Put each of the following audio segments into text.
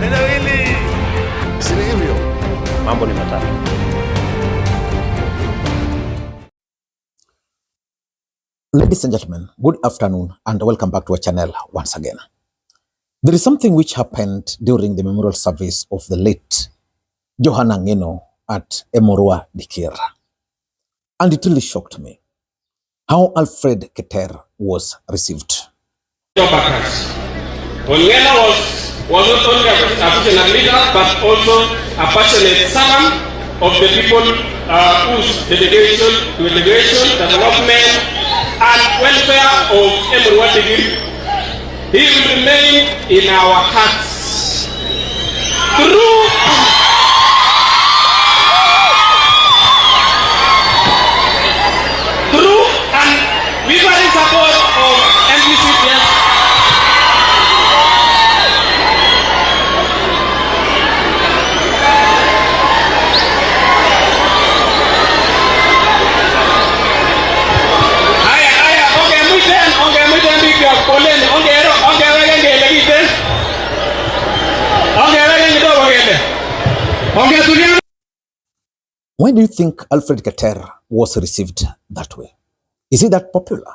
Neno hili si hivyo. Mambo ni matatu. Ladies and gentlemen, good afternoon and welcome back to our channel once again. There is something which happened during the memorial service of the late Johana Ngeno at Emurua Dikir. And it really shocked me how Alfred Keter was received. Ngeno was not only a passionate leader but also a passionate servant of the people whose dedication, development and welfare of Emurua Dikir. He will remain in our hearts. Through unwavering support of MPCPS. Why do you think Alfred Keter was received that way? Is he that popular?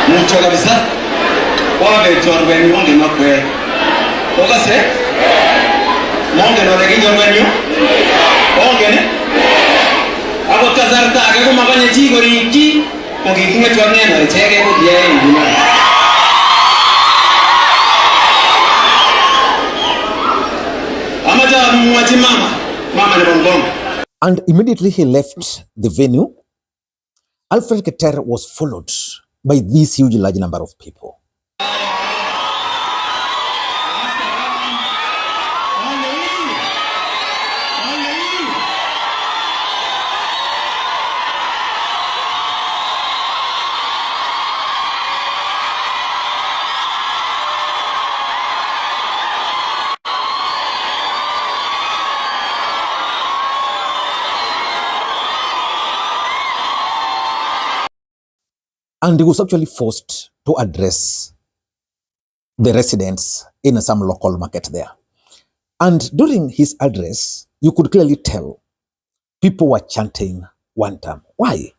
Mucho kabisa wale jorben yonge makwe okase monge no legi jorben yo onge ne abo kazarta age ko maganye chi goriki ogikinge chwane no chege ko die ngina amaja muaji mama ne bongo. And immediately he left the venue. Alfred Keter was followed by this huge large number of people. And he was actually forced to address the residents in some local market there. And during his address, you could clearly tell people were chanting one term. Why?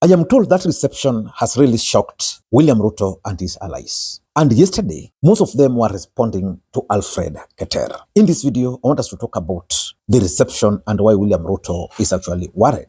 I am told that reception has really shocked William Ruto and his allies. And yesterday, most of them were responding to Alfred Keter. In this video, I want us to talk about the reception and why William Ruto is actually worried.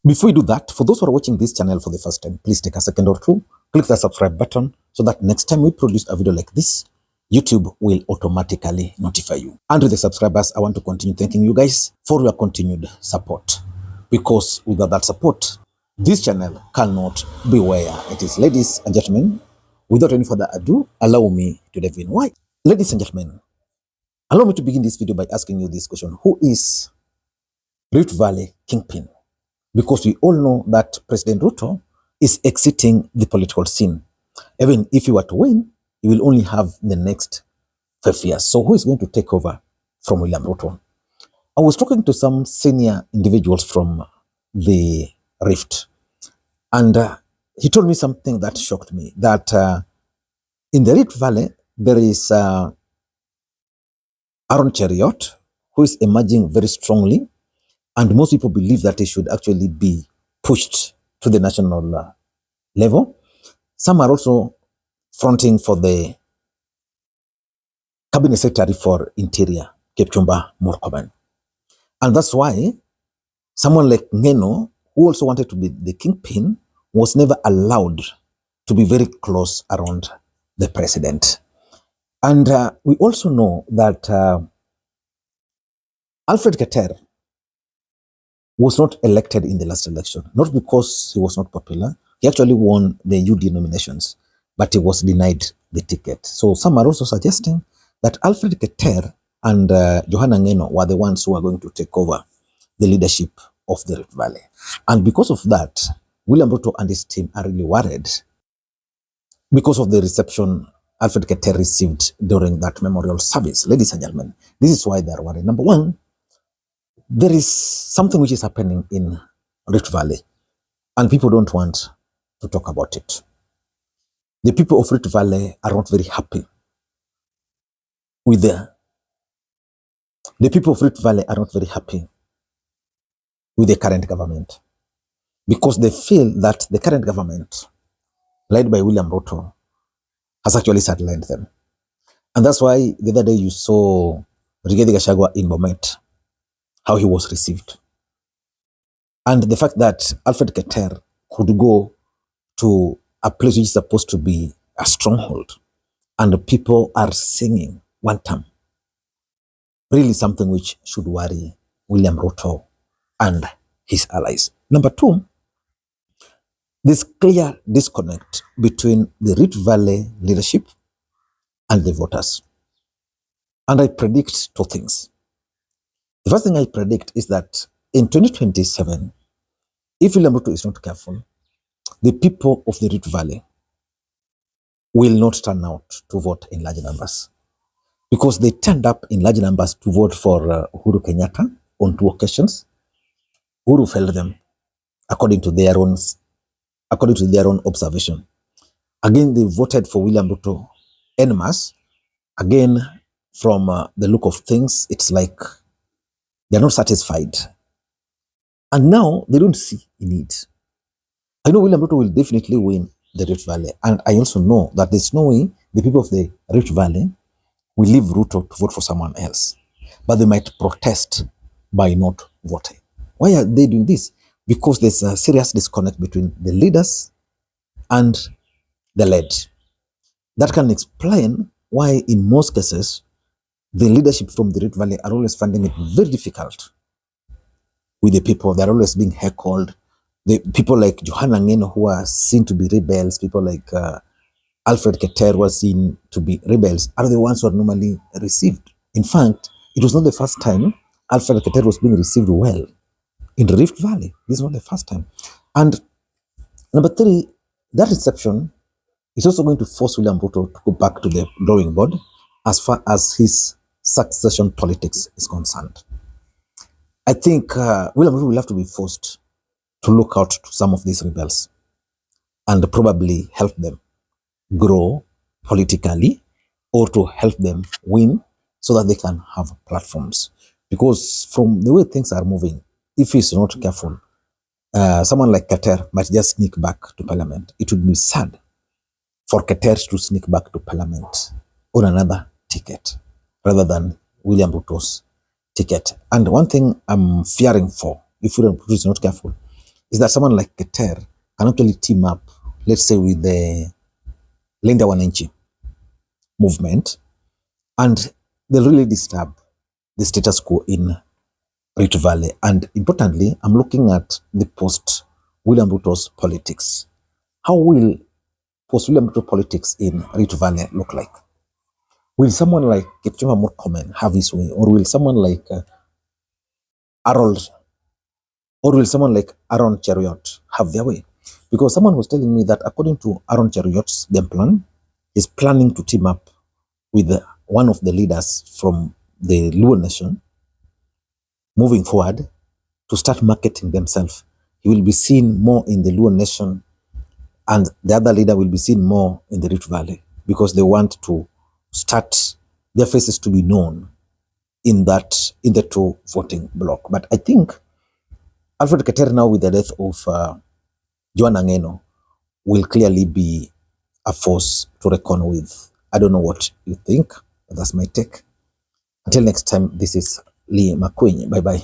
Before we do that, for those who are watching this channel for the first time, please take a second or two, click the subscribe button so that next time we produce a video like this, YouTube will automatically notify you. And with the subscribers, I want to continue thanking you guys for your continued support. Because without that support, this channel cannot be where it is. Ladies and gentlemen, without any further ado, allow me to dive in. Why? Ladies and gentlemen, allow me to begin this video by asking you this question. Who is Rift Valley Kingpin? Because we all know that President Ruto is exiting the political scene. Even if he were to win, he will only have the next 5 years. So who is going to take over from William Ruto? I was talking to some senior individuals from the Rift, and he told me something that shocked me, that in the Rift Valley, there is Aaron Cheriot, who is emerging very strongly, and most people believe that he should actually be pushed to the national level. Some are also fronting for the Cabinet Secretary for Interior, Kipchumba Murkomen. And that's why someone like Ngeno, who also wanted to be the kingpin, was never allowed to be very close around the president. And we also know that Alfred Keter was not elected in the last election, not because he was not popular. He actually won the UD nominations, but he was denied the ticket. So some are also suggesting that Alfred Keter and Johana Ngeno were the ones who are going to take over the leadership of the Rift Valley. And because of that, William Ruto and his team are really worried because of the reception Alfred Keter received during that memorial service. Ladies and gentlemen, this is why they are worried. Number one, there is something which is happening in Rift Valley, and people don't want to talk about it. The people of Rift Valley are not very happy with the people of Rift Valley are not very happy with the current government, because they feel that the current government, led by William Ruto, has actually sidelined them. And that's why the other day you saw Rigathi Gachagua in Bomet, how he was received. And the fact that Alfred Keter could go to a place which is supposed to be a stronghold, and the people are singing one time, really something which should worry William Ruto and his allies. Number two, this clear disconnect between the Rift Valley leadership and the voters. And I predict two things. The first thing I predict is that in 2027, if William Ruto is not careful, the people of the Rift Valley will not turn out to vote in large numbers, because they turned up in large numbers to vote for Uhuru Kenyatta on 2 occasions. Uhuru failed them according to their own observation. Again, they voted for William Ruto en masse. Again, from the look of things, it's like they're not satisfied. And now they don't see a need. I know William Ruto will definitely win the Rift Valley. And I also know that there's no way the people of the Rift Valley will leave Ruto to vote for someone else. But they might protest by not voting. Why are they doing this? Because there's a serious disconnect between the leaders and the led. That can explain why in most cases, the leadership from the Rift Valley are always finding it very difficult with the people. They're always being heckled. The people like Johana Ngeno, who are seen to be rebels, people like Alfred Keter, who are seen to be rebels, are the ones who are normally received. In fact, it was not the first time Alfred Keter was being received well in the Rift Valley. This is not the first time. And number three, that reception is also going to force William Ruto to go back to the drawing board as far as his succession politics is concerned. I think William Ruto will have to be forced to look out to some of these rebels and probably help them grow politically, or to help them win so that they can have platforms. Because from the way things are moving, if he's not careful, someone like Keter might just sneak back to parliament. It would be sad for Keter to sneak back to parliament on another ticket rather than William Ruto's ticket. And one thing I'm fearing for, if William Ruto is not careful, is that someone like Keter can actually team up, let's say, with the Linda Wananchi movement, and they'll really disturb the status quo in Rift Valley. And importantly, I'm looking at the post William Ruto's politics. How will post-William Ruto politics in Rift Valley look like? Will someone like Kipchumba Murkomen have his way, or will someone like Aaron Cheruiyot have their way? Because someone was telling me that according to Aaron Cheruiyot's game plan, he's planning to team up with one of the leaders from the Luo Nation moving forward to start marketing themselves. He will be seen more in the Luo Nation, and the other leader will be seen more in the Rift Valley, because they want to start their faces to be known in the two voting block. But I think Alfred Keter, now with the death of Johana Ngeno, will clearly be a force to reckon with. I don't know what you think, but that's my take. Until next time, this is Lee McQueen. Bye-bye.